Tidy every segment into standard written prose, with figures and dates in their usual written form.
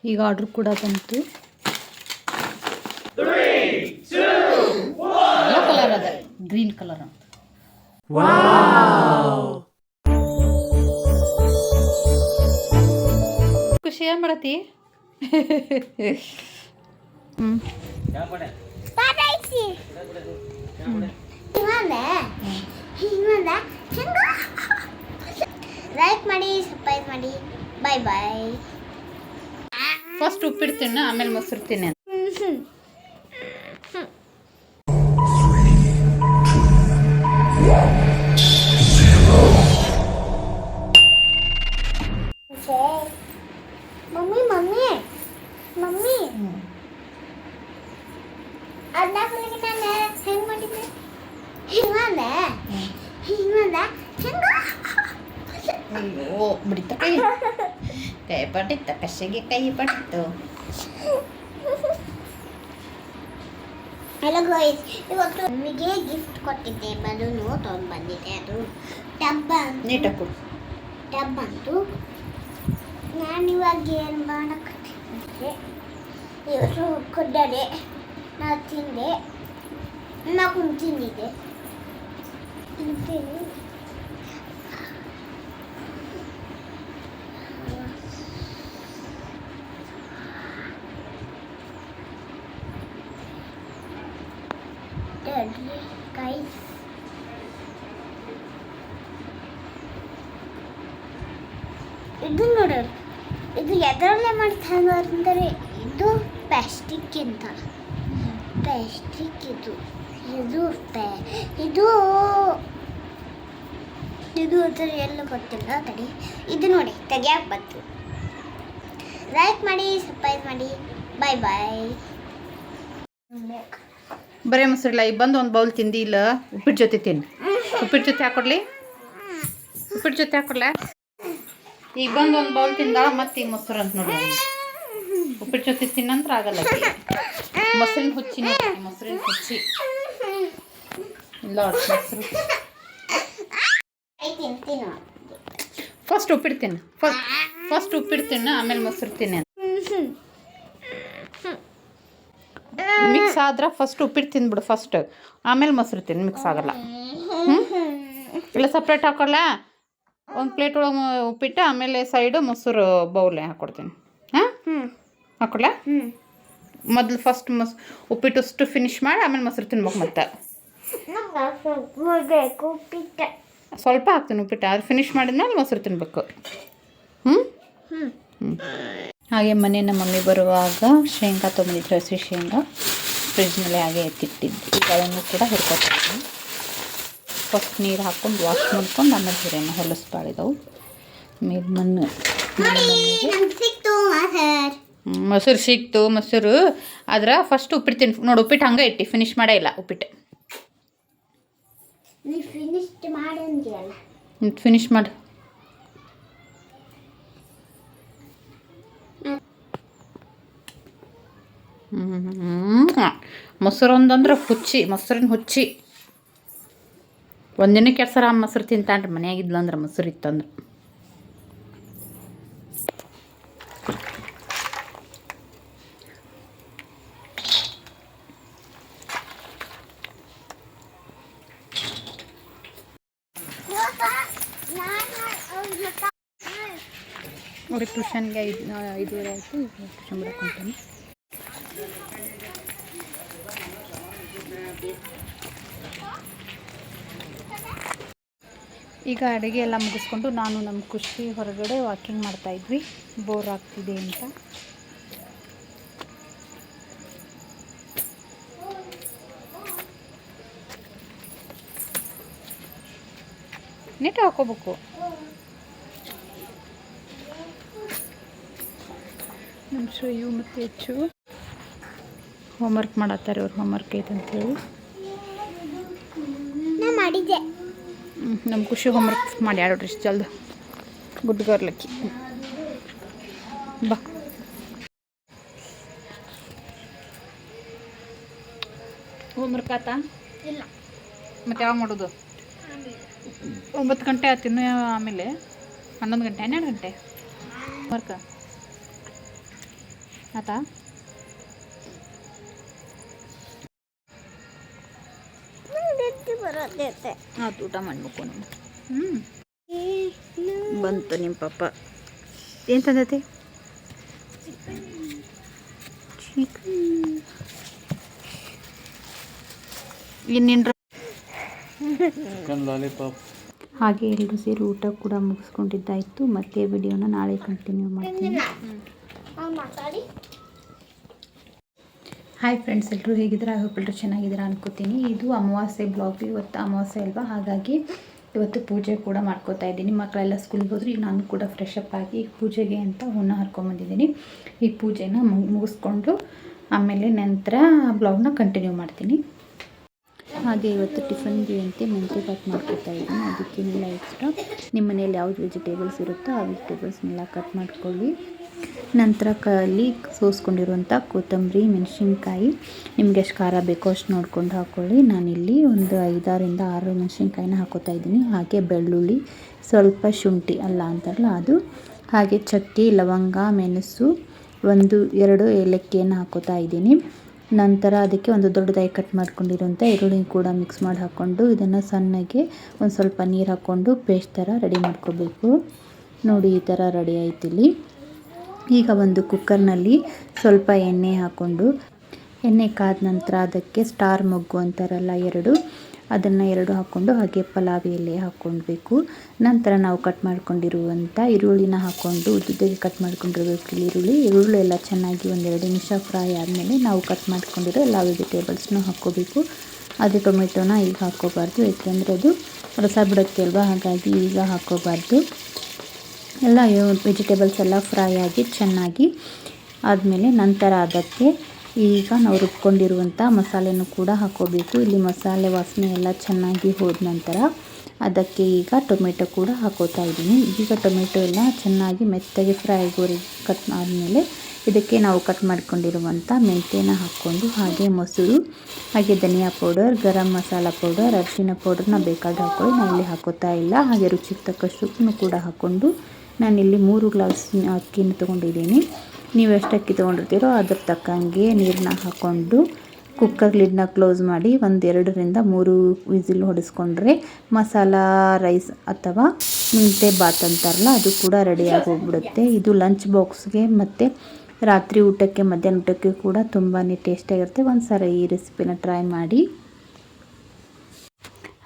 ಈಗ ಆರ್ಡ್ರ್ ಕೂಡ ಬಂತು. ಎಲ್ಲ ಕಲರ್ ಅದ, ಗ್ರೀನ್ ಕಲರ್ ಅಂತ. ಖುಷಿ ಏನ್ ಮಾಡತಿ? ಲೈಕ್ ಮಾಡಿ, ಸಬ್ಸ್ಕ್ರೈಬ್ ಮಾಡಿ. ಬಾಯ್ ಬಾಯ್. ಫಸ್ಟ್ ಉಪ್ಪಿಟ್ಟು ತಿನ್ನು, ಆಮೇಲೆ ಮೊಸರು ತಿನ್ನು. ಮಮ್ಮಿ ಮಮ್ಮಿ ಮಮ್ಮಿ ಅದಾಗಲಿಗೆ ನಾನು ಹೆಂಗೆ ಮಾಡಿದ್ದೆ? ಹಿಂಗಂದೆ ಹಿಂಗಂದ ಹೆಂಗ? ಅಯ್ಯೋ ಬಿಡಿತ ಕೈ ಪಟ್ಟಿತ್ತ, ಕಷೆಗೆ ಕೈ ಪಟ್ಟಿತ್ತು. ಹಲೋ ಗಾಯ್ಸ್, ಇವತ್ತು ಮಮ್ಮಿಗೆ ಗಿಫ್ಟ್ ಕೊಟ್ಟಿದ್ದೆ, ಬಲೂನು ತೊಗೊಂಡು ಬಂದಿದ್ದೆ. ಅದು ಟಬ್ ನೀಟಾಗಿ ಟಬ್ ಅಂತು. ನಾನು ಇವಾಗ ಏನು ಮಾಡಕತ್ತಿದ್ದೆ, ಇವತ್ತು ಕೊಡ್ಡಡೆ ನಾ ತಿಂದೆ, ನಾ ಕುಂತಿದ್ದೆ ತಿಂತೀನಿ. ಗೈಸ್ ಇದು ನೋಡ್ರಿ, ಇದು ಎದರಲ್ಲೇ ಮಾಡ್ತಾರೆ ಅಂದರೆ ಇದು ಪ್ಲಾಸ್ಟಿಕ್ ಅಂತ. ಪ್ಲಾಸ್ಟಿಕ್ ಇದು ಇದು ಇದು ಇದು ಅದರ ಎಲ್ಲ ಗೊತ್ತಿಲ್ಲ. ತಡಿ, ಇದು ನೋಡಿ ತೆಗಿಯಾಕೆ ಬಂತು. ಲೈಕ್ ಮಾಡಿ, ಸಬ್ಸ್ಕ್ರೈಬ್ ಮಾಡಿ. ಬಾಯ್ ಬಾಯ್. ಬರೇ ಮೊಸರಿಲ್ಲ. ಈಗ ಬಂದು ಒಂದು ಬೌಲ್ ತಿಂದಿ ಇಲ್ಲ, ಉಪ್ಪಿಟ್ಟು ಜೊತೆ ತಿನ್ನು. ಉಪ್ಪಿಟ್ಟು ಜೊತೆ ಹಾಕೊಡ್ಲಿ? ಉಪ್ಪಿಟ್ಟು ಜೊತೆ ಹಾಕೊಡ್ಲ? ಈಗ ಬಂದು ಒಂದು ಬೌಲ್ ತಿಂದಾಳ, ಮತ್ತೆ ಈಗ ಮೊಸರು ಅಂತ ನೋಡಿ. ಉಪ್ಪಿಟ್ಟು ಜೊತೆ ತಿನ್ನಂತ್ರ ಆಗಲ್ಲ. ಮೊಸರಿನ ಹುಚ್ಚಿನೇ, ಮೊಸರಿನ ಹುಚ್ಚಿ ಇಲ್ಲ. ಮೊಸರು ಫಸ್ಟ್ ಉಪ್ಪಿಟ್ಟು ತಿನ್ನು, ಫಸ್ಟ್ ಉಪ್ಪಿಟ್ಟು ತಿನ್ನು, ಆಮೇಲೆ ಮೊಸರು ತಿನ್ನು. ಮಿಕ್ಸ್ ಆದ್ರೆ ಫಸ್ಟ್ ಉಪ್ಪಿಟ್ಟು ತಿಂದ್ಬಿಡು, ಫಸ್ಟ್ ಆಮೇಲೆ ಮೊಸರು ತಿನ್ನು. ಮಿಕ್ಸ್ ಆಗಲ್ಲ. ಇಲ್ಲ ಸಪ್ರೇಟ್ ಹಾಕೊಳ್ಳ. ಒಂದು ಪ್ಲೇಟ್ ಒಳಗೆ ಉಪ್ಪಿಟ್ಟು, ಆಮೇಲೆ ಸೈಡು ಮೊಸರು ಬೌಲೆ ಹಾಕ್ಕೊಡ್ತೀನಿ. ಹಾಂ ಹಾಕೊಳ್ಳ. ಮೊದಲು ಫಸ್ಟ್ ಉಪ್ಪಿಟ್ಟು ಅಷ್ಟು ಫಿನಿಶ್ ಮಾಡಿ ಆಮೇಲೆ ಮೊಸರು ತಿನ್ಬೇಕು. ಮತ್ತೆ ಸ್ವಲ್ಪ ಹಾಕ್ತೀನಿ ಉಪ್ಪಿಟ್ಟು, ಅದು ಫಿನಿಶ್ ಮಾಡಿದ್ಮೇಲೆ ಮೊಸರು ತಿನ್ಬೇಕು. ಹಾಗೆ ಮನೆ ನಮ್ಮ ಮಮ್ಮಿ ಬರುವಾಗ ಶೇಂಗಾ ತೊಗೊಂಡಿದ್ರು, ಹಸಿ ಶೇಂಗಾ ಫ್ರಿಜ್ನಲ್ಲಿ ಹಾಗೆ ಎತ್ತಿಟ್ಟಿದ್ದು. ಈಗ ಅದನ್ನು ಕೂಡ ಹುರ್ಕೊತೀನಿ. ಫಸ್ಟ್ ನೀರು ಹಾಕ್ಕೊಂಡು ವಾಶ್ ಮಾಡ್ಕೊಂಡು ಆಮೇಲೆ ಹಿರೇನ ಹೊಲಸ್ಬಾಳಿದವು. ಮೇಲೆ ಮಣ್ಣು ಮೊಸರು ಸಿಕ್ತು. ಮೊಸರು ಆದ್ರೆ ಫಸ್ಟ್ ಉಪ್ಪಿಟ್ಟು ತಿನ್ ನೋಡಿ. ಉಪ್ಪಿಟ್ಟು ಹಂಗೆ ಇಟ್ಟು ಫಿನಿಶ್ ಮಾಡೇ ಇಲ್ಲ. ಉಪ್ಪಿಟ್ಟು ಫಿನಿಶ್ ಮಾಡಿ. ಮೊಸರು ಒಂದಂದ್ರೆ ಹುಚ್ಚಿ, ಮೊಸರಿನ ಹುಚ್ಚಿ. ಒಂದಿನಕ್ಕೆ 2 ಸಲ ಮೊಸರು ತಿಂತಾನ್ರಿ ಮನೆಯಾಗಿದ್ಲಂದ್ರೆ, ಮೊಸರು ಇತ್ತಂದ್ರೆ. ಅವ್ರಿಗೆ ಟ್ಯೂಷನ್ಗೆ 5:30 ಆಯಿತು. ಟ್ಯೂಷನ್ ಬಿಡಕ್ಕೆ ಈಗ ಅಡುಗೆ ಎಲ್ಲ ಮುಗಿಸ್ಕೊಂಡು ನಾನು ನಮ್ಮ ಖುಷಿ ಹೊರಗಡೆ ವಾಕಿಂಗ್ ಮಾಡ್ತಾಯಿದ್ವಿ. ಬೋರ್ ಆಗ್ತಿದೆ ಅಂತ. ನೀಟಾಗಿ ಹಾಕೋಬೇಕು. ನಮ್ಮ ಶ್ರೇಯು ಮತ್ತು ಹೆಚ್ಚು ಹೋಮ್ವರ್ಕ್ ಮಾಡತ್ತಾರೆ. ಅವ್ರು ಹೋಮ್ವರ್ಕ್ ಐತೆ ಅಂತೇಳಿ ಮಾಡಿದ್ದೆ. ನಮ್ಮ ಖುಷಿ ಹೋಮ್ವರ್ಕ್ ಮಾಡಿ ಆಡೋಡ್ರಿ ಇಷ್ಟು ಜಲ್ದಿ. ಗುಡ್ ಗರ್ಲಕ್ಕಿ ಬಾ. ಹೋಮ್ವರ್ಕ್ ಆತಾ? ಇಲ್ಲ. ಮತ್ತು ಯಾವಾಗ ಮಾಡೋದು? 9 ಗಂಟೆ ಆಯ್ತು. ಇನ್ನೂ ಆಮೇಲೆ 11 ಗಂಟೆ 12 ಗಂಟೆ ವರ್ಕ. ಆತಾ ಬರೋದೈತೆ ಆತು ಊಟ ಮಾಡ್ಬೇಕು ನೋಡಿ. ಬಂತು ನಿಮ್ಮ ಪಾಪ. ಏನು ತಂದೈತಿ? ಇನ್ನೇನ್ರ ಚಿಕನ್ ಲಾಲಿಪಾಪ್. ಹಾಗೆ ಎಲ್ಲರೂ ಸೇರಿ ಊಟ ಕೂಡ ಮುಗಿಸ್ಕೊಂಡಿದ್ದಾಯಿತು. ಮತ್ತೆ ವಿಡಿಯೋನ ನಾಳೆ ಕಂಟಿನ್ಯೂ ಮಾಡ್ತೀನಿ. ಮಾತಾಡಿ. ಹಾಯ್ ಫ್ರೆಂಡ್ಸ್, ಎಲ್ಲರೂ ಹೇಗಿದ್ದೀರಾ? ಹೋಪ್ ಎಲ್ಲರೂ ಚೆನ್ನಾಗಿದ್ದೀರಾ ಅನ್ಕೋತೀನಿ. ಇದು ಅಮಾವಾಸ್ಯೆ ಬ್ಲಾಗ್. ಇವತ್ತು ಅಮಾವಾಸ್ಯೆ ಅಲ್ವಾ, ಹಾಗಾಗಿ ಇವತ್ತು ಪೂಜೆ ಕೂಡ ಮಾಡ್ಕೋತಾ ಇದ್ದೀನಿ. ಮಕ್ಕಳೆಲ್ಲ ಸ್ಕೂಲ್ಗೆ ಹೋದ್ರು. ಈಗ ನಾನು ಕೂಡ ಫ್ರೆಶ್ ಅಪ್ ಆಗಿ ಈಗ ಪೂಜೆಗೆ ಅಂತ ಹೂನ ಹರ್ಕೊಂಬಂದಿದ್ದೀನಿ. ಈ ಪೂಜೆನ ಮುಗಿಸ್ಕೊಂಡು ಆಮೇಲೆ ನಂತರ ಬ್ಲಾಗ್ನ ಕಂಟಿನ್ಯೂ ಮಾಡ್ತೀನಿ. ಹಾಗೆ ಇವತ್ತು ಟಿಫನ್ಗೆ ಅಂತ ಮೆಂತ್ಯ ಬಾತ್ ಮಾಡ್ಕೊತಾ ಇದ್ದೀನಿ. ಅದಕ್ಕೇನಿಲ್ಲ ಎಕ್ಸ್ಟ್ರಾ ನಿಮ್ಮ ಮನೇಲಿ ಯಾವ್ದು ವೆಜಿಟೇಬಲ್ಸ್ ಇರುತ್ತೋ ಆ ವೆಜಿಟೇಬಲ್ಸ್ನೆಲ್ಲ ಕಟ್ ಮಾಡ್ಕೊಳ್ಳಿ. ನಂತರ ಅಲ್ಲಿ ಸೋಸ್ಕೊಂಡಿರುವಂಥ ಕೊತ್ತಂಬರಿ, ಮೆಣಸಿನ್ಕಾಯಿ, ನಿಮ್ಗೆ ಎಷ್ಟು ಖಾರ ಬೇಕೋ ಅಷ್ಟು ನೋಡ್ಕೊಂಡು ಹಾಕ್ಕೊಳ್ಳಿ. ನಾನಿಲ್ಲಿ ಒಂದು 5-6 ಮೆಣಸಿನ್ಕಾಯಿನ ಹಾಕೋತಾ ಇದ್ದೀನಿ. ಹಾಗೆ ಬೆಳ್ಳುಳ್ಳಿ, ಸ್ವಲ್ಪ ಶುಂಠಿ ಅಲ್ಲ ಅಂತಾರಲ್ಲ ಅದು, ಹಾಗೆ ಚಕ್ಕೆ, ಲವಂಗ, ಮೆಣಸು, 1-2 ಏಲಕ್ಕಿಯನ್ನು ಹಾಕೋತಾ ಇದ್ದೀನಿ. ನಂತರ ಅದಕ್ಕೆ ಒಂದು ದೊಡ್ಡದಾಗಿ ಕಟ್ ಮಾಡ್ಕೊಂಡಿರೋಂಥ ಈರುಳ್ಳಿ ಕೂಡ ಮಿಕ್ಸ್ ಮಾಡಿ ಹಾಕ್ಕೊಂಡು ಇದನ್ನು ಸಣ್ಣಗೆ ಒಂದು ಸ್ವಲ್ಪ ನೀರು ಹಾಕ್ಕೊಂಡು ಪೇಸ್ಟ್ ಥರ ರೆಡಿ ಮಾಡ್ಕೋಬೇಕು. ನೋಡಿ, ಈ ಥರ ರೆಡಿ ಆಯ್ತು ಇಲ್ಲಿ. ಈಗ ಒಂದು ಕುಕ್ಕರ್ನಲ್ಲಿ ಸ್ವಲ್ಪ ಎಣ್ಣೆ ಹಾಕ್ಕೊಂಡು, ಎಣ್ಣೆ ಕಾದ ನಂತರ ಅದಕ್ಕೆ ಸ್ಟಾರ್ ಮೊಗ್ಗು ಅಂತಾರಲ್ಲ 2, ಅದನ್ನು 2 ಹಾಕ್ಕೊಂಡು ಹಾಗೆ ಪಲಾವಿ ಎಲೆ ಹಾಕ್ಕೊಳ್ಬೇಕು. ನಂತರ ನಾವು ಕಟ್ ಮಾಡ್ಕೊಂಡಿರುವಂಥ ಈರುಳ್ಳಿನ ಹಾಕ್ಕೊಂಡು ಉದ್ದುದ್ದಕ್ಕೆ ಕಟ್ ಮಾಡ್ಕೊಂಡಿರಬೇಕು. ಈರುಳ್ಳಿ ಎಲ್ಲ ಚೆನ್ನಾಗಿ 1-2 ನಿಮಿಷ ಫ್ರೈ ಆದಮೇಲೆ ನಾವು ಕಟ್ ಮಾಡ್ಕೊಂಡಿರೋ ಎಲ್ಲ ವೆಜಿಟೇಬಲ್ಸ್ನೂ ಹಾಕ್ಕೋಬೇಕು. ಅದು ಟೊಮೆಟೊನ ಈಗ ಹಾಕ್ಕೋಬಾರ್ದು, ಏಕೆಂದರೆ ಅದು ರಸ ಬಿಡುತ್ತೆ ಅಲ್ವಾ, ಹಾಗಾಗಿ ಈಗ ಹಾಕ್ಕೋಬಾರ್ದು. ಎಲ್ಲ ವೆಜಿಟೇಬಲ್ಸ್ ಎಲ್ಲ ಫ್ರೈ ಆಗಿ ಚೆನ್ನಾಗಿ ಆದಮೇಲೆ ನಂತರ ಅದಕ್ಕೆ ಈಗ ನಾವು ರುಬ್ಕೊಂಡಿರುವಂಥ ಮಸಾಲೆನೂ ಕೂಡ ಹಾಕ್ಕೋಬೇಕು. ಇಲ್ಲಿ ಮಸಾಲೆ ವಾಸನೆ ಎಲ್ಲ ಚೆನ್ನಾಗಿ ಹೋದ ನಂತರ ಅದಕ್ಕೆ ಈಗ ಟೊಮೆಟೊ ಕೂಡ ಹಾಕೋತಾ ಇದ್ದೀನಿ. ಈಗ ಟೊಮೆಟೊ ಎಲ್ಲ ಚೆನ್ನಾಗಿ ಮೆತ್ತಗೆ ಫ್ರೈ ಕಟ್ ಆದಮೇಲೆ ಇದಕ್ಕೆ ನಾವು ಕಟ್ ಮಾಡ್ಕೊಂಡಿರುವಂಥ ಮೆಂತ್ಯನ ಹಾಕ್ಕೊಂಡು, ಹಾಗೆ ಮೊಸರು, ಹಾಗೆ ಧನಿಯಾ ಪೌಡರ್, ಗರಂ ಮಸಾಲ ಪೌಡರ್, ಅರಿಶಿನ ಪೌಡರ್ನ ಬೇಕಾದ್ರೆ ಹಾಕ್ಕೊಳ್ಳಿ. ನಾನಿಲ್ಲಿ ಹಾಕೋತಾ ಇಲ್ಲ. ಹಾಗೆ ರುಚಿಗೆ ತಕ್ಕಷ್ಟು ಉಪ್ಪನ್ನು ಕೂಡ ಹಾಕ್ಕೊಂಡು ನಾನಿಲ್ಲಿ 3 ಗ್ಲಾಸ್ ಅಕ್ಕಿನ ತೊಗೊಂಡಿದ್ದೀನಿ. ನೀವು ಎಷ್ಟು ಅಕ್ಕಿ ತೊಗೊಂಡಿರ್ತೀರೋ ಅದ್ರ ತಕ್ಕಂಗೆ ನೀರನ್ನ ಹಾಕ್ಕೊಂಡು ಕುಕ್ಕರ್ ಲಿಡ್ನ ಕ್ಲೋಸ್ ಮಾಡಿ 1-2-3 ವಿಸಿಲ್ ಹೊಡೆಸ್ಕೊಂಡ್ರೆ ಮಸಾಲ ರೈಸ್ ಅಥವಾ ಮೆಂತ್ಯ ಬಾತ್ ಅಂತಾರಲ್ಲ ಅದು ಕೂಡ ರೆಡಿಯಾಗಿ ಹೋಗ್ಬಿಡುತ್ತೆ. ಇದು ಲಂಚ್ ಬಾಕ್ಸ್ಗೆ ಮತ್ತು ರಾತ್ರಿ ಊಟಕ್ಕೆ, ಮಧ್ಯಾಹ್ನ ಊಟಕ್ಕೆ ಕೂಡ ತುಂಬಾ ಟೇಸ್ಟಿಯಾಗಿರುತ್ತೆ. ಒಂದು ಸರಿ ಈ ರೆಸಿಪಿನ ಟ್ರೈ ಮಾಡಿ.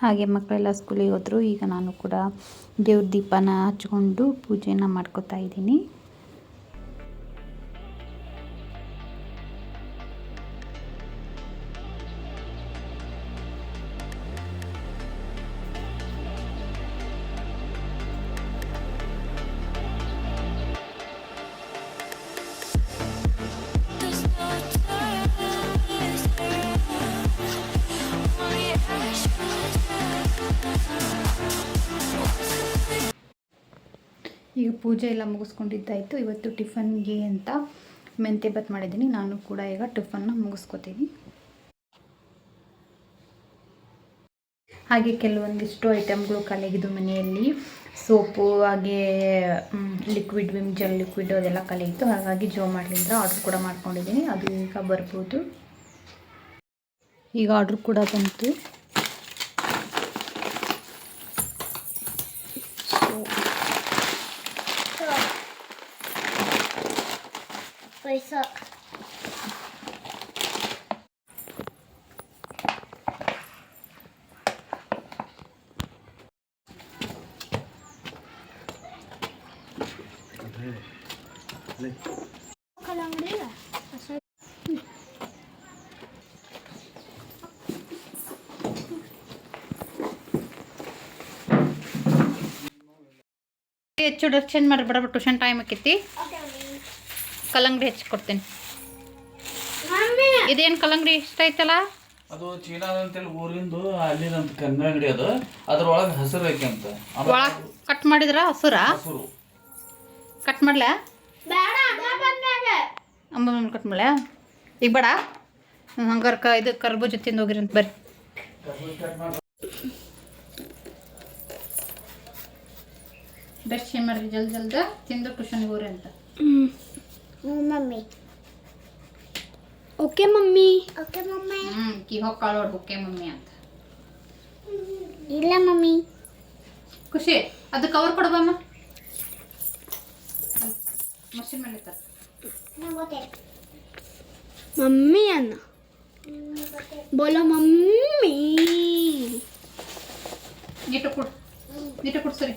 ಹಾಗೆ ಮಕ್ಕಳೆಲ್ಲ ಸ್ಕೂಲಿಗೆ ಹೋದರು. ಈಗ ನಾನು ಕೂಡ ದೇವ್ರ ದೀಪನ ಹಚ್ಕೊಂಡು ಪೂಜೆನ ಮಾಡ್ಕೋತಾ ಇದ್ದೀನಿ. ಈಗ ಪೂಜೆ ಎಲ್ಲ ಮುಗಿಸ್ಕೊಂಡಿದ್ದಾಯಿತು. ಇವತ್ತು ಟಿಫನ್ಗೆ ಅಂತ ಮೆಂತ್ಯ ಬಾತ್ ಮಾಡಿದ್ದೀನಿ. ನಾನು ಕೂಡ ಈಗ ಟಿಫನ್ನ ಮುಗಿಸ್ಕೊತೀನಿ. ಹಾಗೆ ಕೆಲವೊಂದಿಷ್ಟು ಐಟಮ್ಗಳು ಖಾಲಿಯಾಗಿದ್ದು ಮನೆಯಲ್ಲಿ, ಸೋಪು, ಹಾಗೆ ಲಿಕ್ವಿಡ್, ವಿಮ್ ಜೆಲ್ ಲಿಕ್ವಿಡ್ ಅದೆಲ್ಲ ಖಾಲಿಯಾಗಿತ್ತು. ಹಾಗಾಗಿ ಜೋ ಮಾಡ್ಲಿಂದ ಆರ್ಡ್ರ್ ಕೂಡ ಮಾಡ್ಕೊಂಡಿದ್ದೀನಿ. ಅದು ಈಗ ಬರ್ಬೋದು. ಈಗ ಆರ್ಡ್ರ್ ಕೂಡ ಬಂತು. ಪೈಸಾ ಕಲ್ಲಂಗಡಿ ಹೆಚ್ಚು ಡ್ರೆಸ್ ಚೇಂಜ್ ಮಾಡಿ ಬಡ ಟ್ಯೂಷನ್ ಟೈಮ್ ಆಕೈತಿ. ಕಲ್ಲಂಗಡಿ ಹೆಚ್ಚಿಕೊಡ್ತೀನಿ. ಇದೇನು ಕಲ್ಲಂಗಡಿ ಇಷ್ಟ ಐತಲ್ಲ? ಅದು ಚೀನಾದಂತೇಳಿ ಊರಿಂದು ಅಲ್ಲಿದಂತ ಕಮ್ಮಿ ಅಂಗಡಿ ಅದು. ಅದ್ರೊಳಗೆ ಹಸಿರು ಐತಿ ಅಂತ. ಒಳಗೆ ಕಟ್ ಮಾಡಿದ್ರ ಹಸುರ ಕಟ್ ಮಾಡ್ಲಾ? ಅಂಬ ಕಟ್ ಮಾಡ್ಲಾ? ಈಗ ಬೇಡ. ಹಂಗಾರೆ ಇದು ಕರ್ಬೂಜ ತಿಂದು ಹೋಗಿರಿ ಅಂತ ಬರ್ರಿ. ಡ್ರೆಸ್ ಚೇಂಜ್ ಮಾಡ್ರಿ ಜಲ್ದಿ ತಿಂದು ಟ್ಯೂಷನ್ಗೆ ಹೋಗ್ರಿ ಅಂತ. Mummy okay mummy. Okay mummy. ಕಿ ಹೋಗ್ಕಾಳ ನೋಡು ಓಕೆ ಮಮ್ಮಿ ಅಂತ. ಇಲ್ಲ ಮಮ್ಮಿ. ಖುಷಿ ಅದು ಕವರ್ ಕೊಡಬಮ್ಮ. ಮಷಿನ್ ಮೇಲೆ ತರ ಮಮ್ಮಿ ಅನ್ನ ಬೋಲೋ ಮಮ್ಮಿ. ನೀಟು ಕೊಡು ಸರಿ.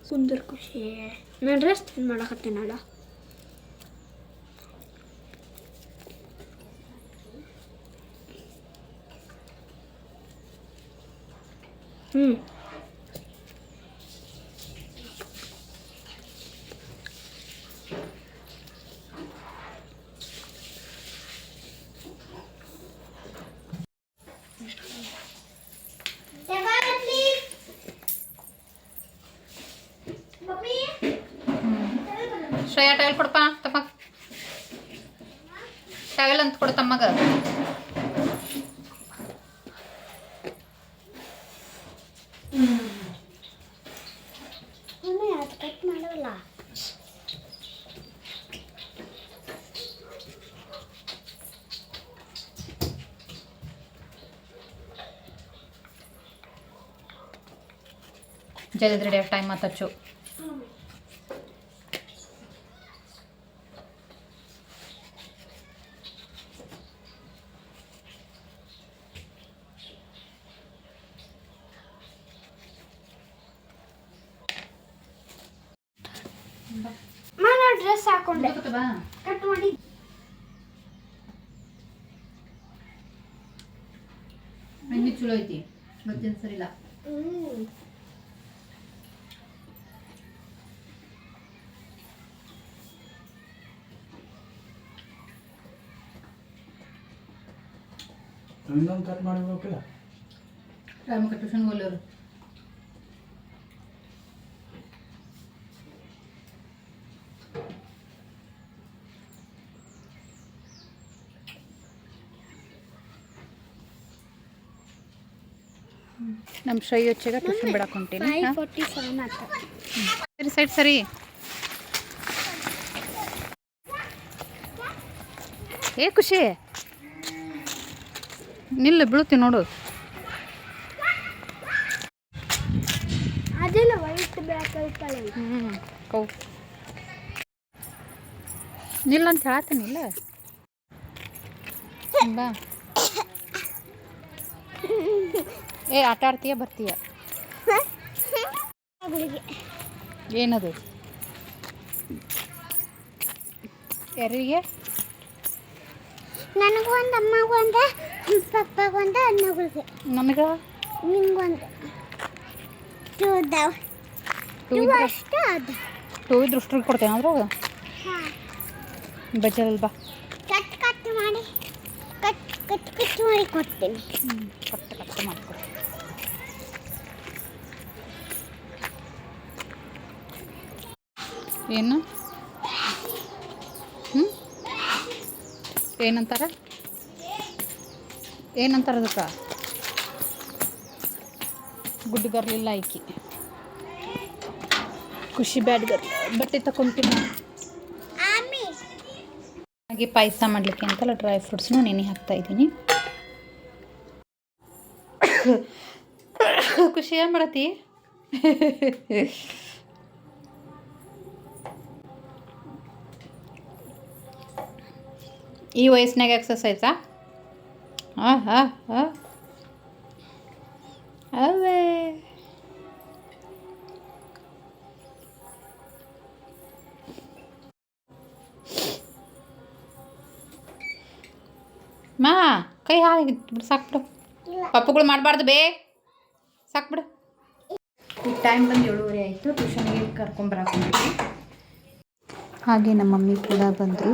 ಸುಂದರ ಖುಷಿ ನಾನು ಡ್ರೆಸ್ ಮಾಡಕತ್ತೇನಲ್ಲ. ಶ್ರೇಯಾ ಟವೆಲ್ ಕೊಡಪ್ಪ ತಮ್ಮ. ಟವೆಲ್ ಅಂತ ಕೊಡು ತಮ್ಮಗ. ಕಟ್ ಮಾಡಲ್ಲ. ಜಲ್ದಿ ರೆಡಿ ಟೈಮ್ ಮಾತಚ್ಚು. ನಾನು ಡ್ರೆಸ್ ಹಾಕೊಂಡೆ ಕಟ್ ಮಾಡಿ. ಹಂಗೆ ಚಲೋ ಐತಿ ಮತ್ತೇನು ಸರಿಲ್ಲ. ಇನ್ನೊಂದು ಕಟ್ ಮಾಡಿಬೇಕಲ್ಲ. ಟೈಮಕ್ಕೆ ಟ್ಯೂಷನ್ ಹೋಗ್ಲರು. ನಮ್ಮ ಶ್ರೈ వచ్చాక ಟ್ಯೂಷನ್ ಬಿಡಕ್ಕೆ ಹೊಂಟೀನಿ. 5:47 ಆಯ್ತು. ಸರಿ ಸೈಡ್ ಸರಿ. ಏ ಖುಷಿ ನಿಲ್ಲು ಬೀಳ್ತೀವಿ ನೋಡು. ಅದೆಲ್ಲ ವೈಟ್ ಬ್ಲ್ಯಾಕ್ ಐತಲ್ಲ. ಕೌ ನಿಲ್ಲ ಅಂತ ಹೇಳ್ತೀನಿಲ್ಲ. ಬಾ ಏ ಆಟ ಆಡ್ತೀಯ ಬರ್ತೀಯ. ಏನದು ಯಾರಿಗೆ? ನನಗೊಂದು ಅಮ್ಮಗೊಂದು ಪಪ್ಪಗೊಂದು ಅಣ್ಣಗಳಿಗೆ. ನನಗೆ ನಿಂಗೊಂದು ಟೂ ಅಷ್ಟು ಅದು. ಟೂ ಇದ್ರೆ ಅಷ್ಟ್ರಿಗೆ ಕೊಡ್ತೇನೆ ಅದ್ರಾಗ. ಬಜ್ಜಲ್ ಬಾ ಕಟ್ ಮಾಡಿ ಕಟ್ ಮಾಡಿ ಕೊಡ್ತೀನಿ. ಕಟ್ ಮಾಡ್ಕೊಡಿ. ಏನು ಏನಂತಾರ ಅದಕ್ಕೆ? ಗುಡ್ ಗರ್ಲ್ ಇಲ್ಲ ಆಯ್ಕೆ. ಖುಷಿ ಬ್ಯಾಡ್ ಗರ್ಲ್. ಬಟ್ಟೆ ತಗೊಂತೀನಿ. ಹಾಗೆ ಪಾಯಸ ಮಾಡಲಿಕ್ಕೆ ಅಂತಲ್ಲ ಡ್ರೈ ಫ್ರೂಟ್ಸ್ನು ನೆನೆ ಹಾಕ್ತಾ ಇದ್ದೀನಿ. ಖುಷಿ ಏನು ಮಾಡತ್ತಿ? ಈ ವಯಸ್ಸಿನಾಗ ಎಕ್ಸಸೈಸಾ? ಅವೇ ಮಾ ಕೈ ಹಾಕಿಬಿಡು ಸಾಕ್ಬಿಡು. ಪಪ್ಪುಗಳು ಮಾಡಬಾರ್ದು ಬೇ ಸಾಕ್ಬಿಡು. ಈಗ ಟೈಮ್ ಬಂದು 7:30 ಆಯಿತು. ಟ್ಯೂಷನ್ಗೆ ಕರ್ಕೊಂಬರಾಕೊಂಡ್ವಿ. ಹಾಗೆ ನಮ್ಮ ಮಮ್ಮಿ ಕೂಡ ಬಂದರು.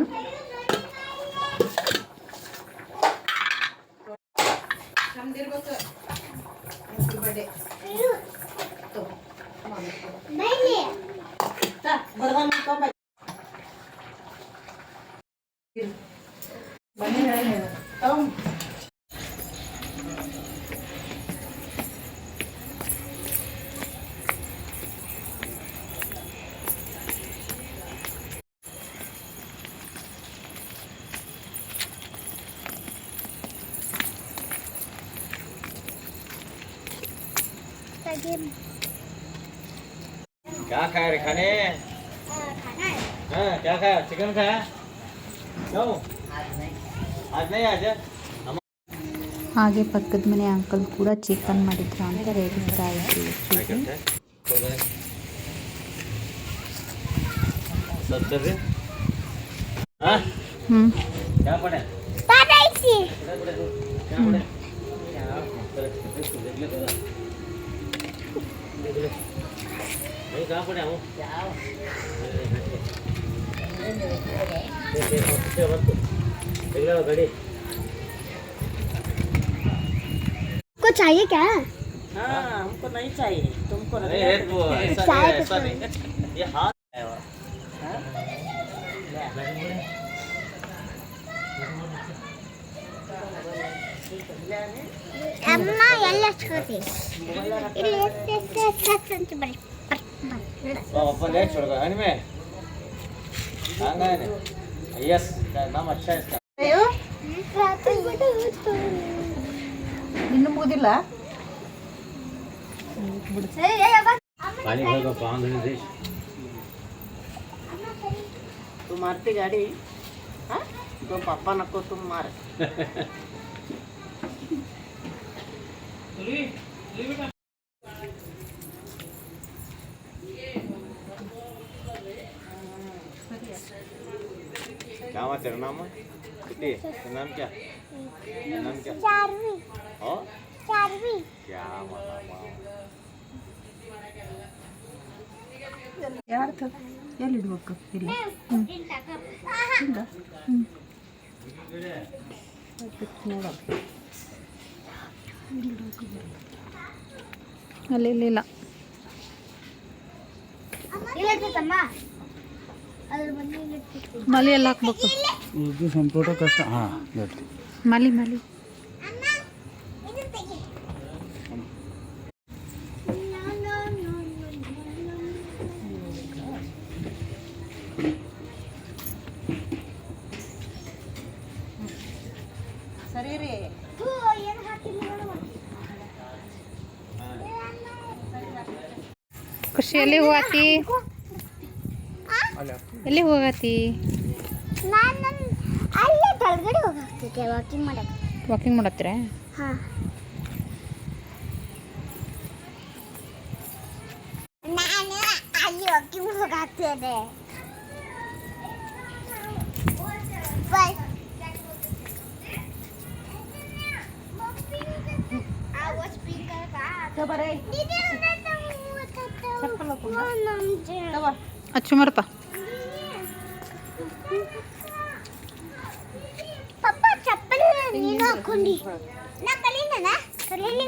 क्या खाए रे खाने? हाँ क्या खाया? चिकन खाया? क्यों? आज नहीं आज? ಹಾಗೆ ಪಕ್ಕದ ಮನೆ ಅಂಕಲ್ ಕೂಡ ಚಿಕನ್ ಮಾಡಿದ್ರು ಅಂತ ಹೇಳ್ತಾ ಇದ್ರು. हाँ ಹ್ಞೂ क्या पढ़े? नहीं कहाँ पढ़े हूँ? गाड़ी को चाहिए क्या? हाँ हमको नहीं चाहिए तुमको नहीं है तो ऐसा नहीं ऐसा नहीं ये हाथ है वो। ಅಮ್ಮ ಎಲ್ಲ ಹಚ್ಕೋತಿ ಇಲ್ಲಿ ಎಷ್ಟು ಅಂತ ಬರಿ तो अपन ले छोड़ है में हाँ है यस नाम अच्छा है इसका ಇನ್ನೂ ಮುಗಿದಿಲ್ಲ. पानी भर का पाँच दिन से तुम मारती गाड़ी हाँ तो पापा नको तुम मार क्या हुआ तेरा नाम कितनी तेरा नाम क्या तेरा नाम क्या ಚಾರ್ವಿ ओ ಚಾರ್ವಿ क्या मतलब ಯಾರ್ದು ಎಲ್ಲಿ ಇಡ್ಬೇಕು? ಇಲ್ಲಿ ಹಿಂಗ ಅಲ್ಲಿ ಇಲ್ಲ ಇಲ್ಲಮ್ಮ ಅದ್ರ ಬಂದು ಮಲಿ ಎಲ್ಲ ಹಾಕ್ಬೇಕು. ಇದು ಸಂಪೂಟ ಕಷ್ಟ ಹಾಂ ಮಲಿ ಅಮ್ಮ ಇದು ತೆಗಿ ಸರಿ ರೀ ಏನು ಹಾಕಿಲ್ಲ ಖುಷಿ ಎಲ್ಲಿ ಹೋಗತಿ? ಎಲ್ಲಿ ಹೋಗತಿ? ನಾನು ಅಲ್ಲೇ ಕೆಳಗಡೆ ಹೋಗ್ತಿದ್ದೆ ವಾಕಿಂಗ್ ಮಾಡಕ್ಕೆ. ವಾಕಿಂಗ್ ಮಾಡತ್ತೀರ? ಹಾಂ ನಾನು ಅಲ್ಲಿ ವಾಕಿಂಗ್ ಹೋಗ್ತಿದ್ದೆ. ಅಚ್ಚು ಮರಪ್ಪ. ಪಪ್ಪ ಚಪ್ಪಲಿ ನೀನು ಹಾಕೊಂಡಿ ನಾ ಕಲೀನ ಕಲೀಲಿ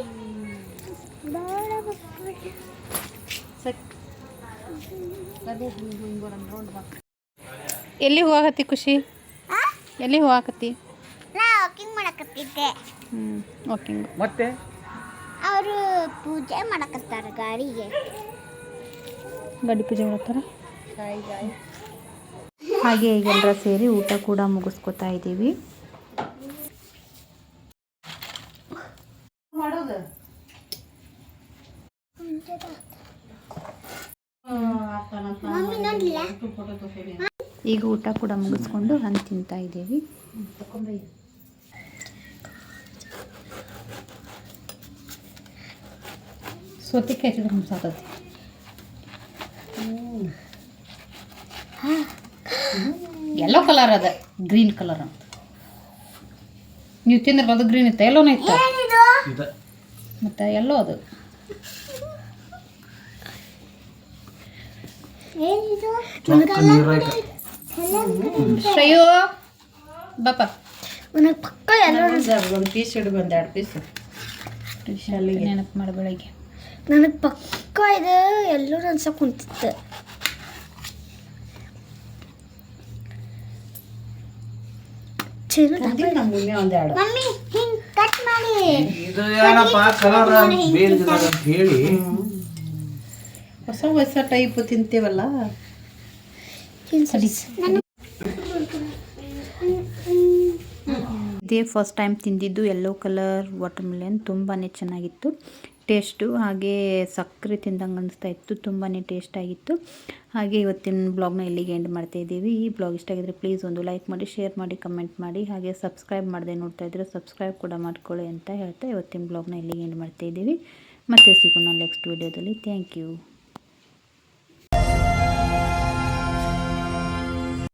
ಎಲ್ಲಿ ಹೋಗತಿ ಖುಷಿ? ಎಲ್ಲಿ ಹೋಗತಿ? ನಾ ವಾಕಿಂಗ್ ಮಾಡಕತ್ತಿದ್ದೆ. ವಾಕಿಂಗ್ ಮತ್ತೆ ಅವರು ಪೂಜೆ ಮಾಡಕತ್ತಾರ ಗಾಡಿಗೆ. ಗಾಡಿ ಪೂಜೆ ಮಾಡ್ತಾರ. ಹಾಗೆ ಈಗೆಲ್ಲರ ಸೇರಿ ಊಟ ಕೂಡ ಮುಗಿಸ್ಕೊತಾ ಇದ್ದೀವಿ. ಮಾಡೋದು ಮಮ್ಮಿ ನೋಡ್ಲಿಲ್ಲ. ಈಗ ಊಟ ಕೂಡ ಮುಗಿಸ್ಕೊಂಡು ಹಣ್ಣು ತಿಂತಾ ಇದ್ದೀವಿ. ಸೌತೆಕಾಯಿ ಹಚ್ಚಿದ್ರೆ ಹಂಸಾತತಿ. ಯೆಲ್ಲೋ ಕಲರ್ ಅದ, ಗ್ರೀನ್ ಕಲರ್ ಅಂತ. ನೀವು ತಿಂದ್ರೆ ಅದು ಗ್ರೀನ್ ಇತ್ತು, ಎಲ್ಲೋನೇ ಇತ್ತು. ಇದು ಮತ್ತು ಎಲ್ಲೋ ಅದು. ಏನಿದು? ಶ್ರೇಯೋ ಬಾಪ ನನಗೆ ಪಕ್ಕ ಎಲ್ಲ ಒಂದು ಪೀಸ್ ಹಿಡಿದು ಒಂದು 2 ಪೀಸ್ ನೆನಪು ಮಾಡಿ ಬೆಳಗ್ಗೆ. ನನಗೆ ಪಕ್ಕ ಇದು ಎಲ್ಲರೂ ಅನ್ಸಕ್ ಕುಂತಿತ್ತು. ಮುಂದೆ ಒಂದು 2 ಮಮ್ಮಿ ಹಿಂಗ್ ಕಟ್ ಮಾಡಿ ಇದು ಏನಪ್ಪ ಕಲರ್ ಬೇರೆ ಹೇಳಿ ಹೊಸ ಹೊಸ ಟೈಪ್ ತಿಂತೀವಲ್ಲ. ಇದೇ ಫಸ್ಟ್ ಟೈಮ್ ತಿಂದಿದ್ದು ಯೆಲ್ಲೋ ಕಲರ್ ವಾಟರ್ ಮೆಲನ್. ತುಂಬಾ ಚೆನ್ನಾಗಿತ್ತು, ಟೇಸ್ಟು, ಹಾಗೆ ಸಕ್ಕರೆ ತಿಂದಂಗೆ ಅನಿಸ್ತಾ ಇತ್ತು. ತುಂಬಾ ಟೇಸ್ಟಾಗಿತ್ತು. ಹಾಗೆ ಇವತ್ತಿನ ಬ್ಲಾಗ್ನ ಇಲ್ಲಿಗೆ ಎಂಡ್ ಮಾಡ್ತಾಯಿದ್ದೀವಿ. ಈ ಬ್ಲಾಗ್ ಇಷ್ಟ ಆಗಿದ್ರೆ ಪ್ಲೀಸ್ ಒಂದು ಲೈಕ್ ಮಾಡಿ, ಶೇರ್ ಮಾಡಿ, ಕಮೆಂಟ್ ಮಾಡಿ. ಹಾಗೆ ಸಬ್ಸ್ಕ್ರೈಬ್ ಮಾಡದೆ ನೋಡ್ತಾ ಇದ್ರೆ ಸಬ್ಸ್ಕ್ರೈಬ್ ಕೂಡ ಮಾಡ್ಕೊಳ್ಳಿ ಅಂತ ಹೇಳ್ತಾ ಇವತ್ತಿನ ಬ್ಲಾಗ್ನ ಇಲ್ಲಿಗೆ ಎಂಡ್ ಮಾಡ್ತಾಯಿದ್ದೀವಿ. ಮತ್ತೆ ಸಿಗೋಣ ನೆಕ್ಸ್ಟ್ ವೀಡಿಯೋದಲ್ಲಿ. Thank you.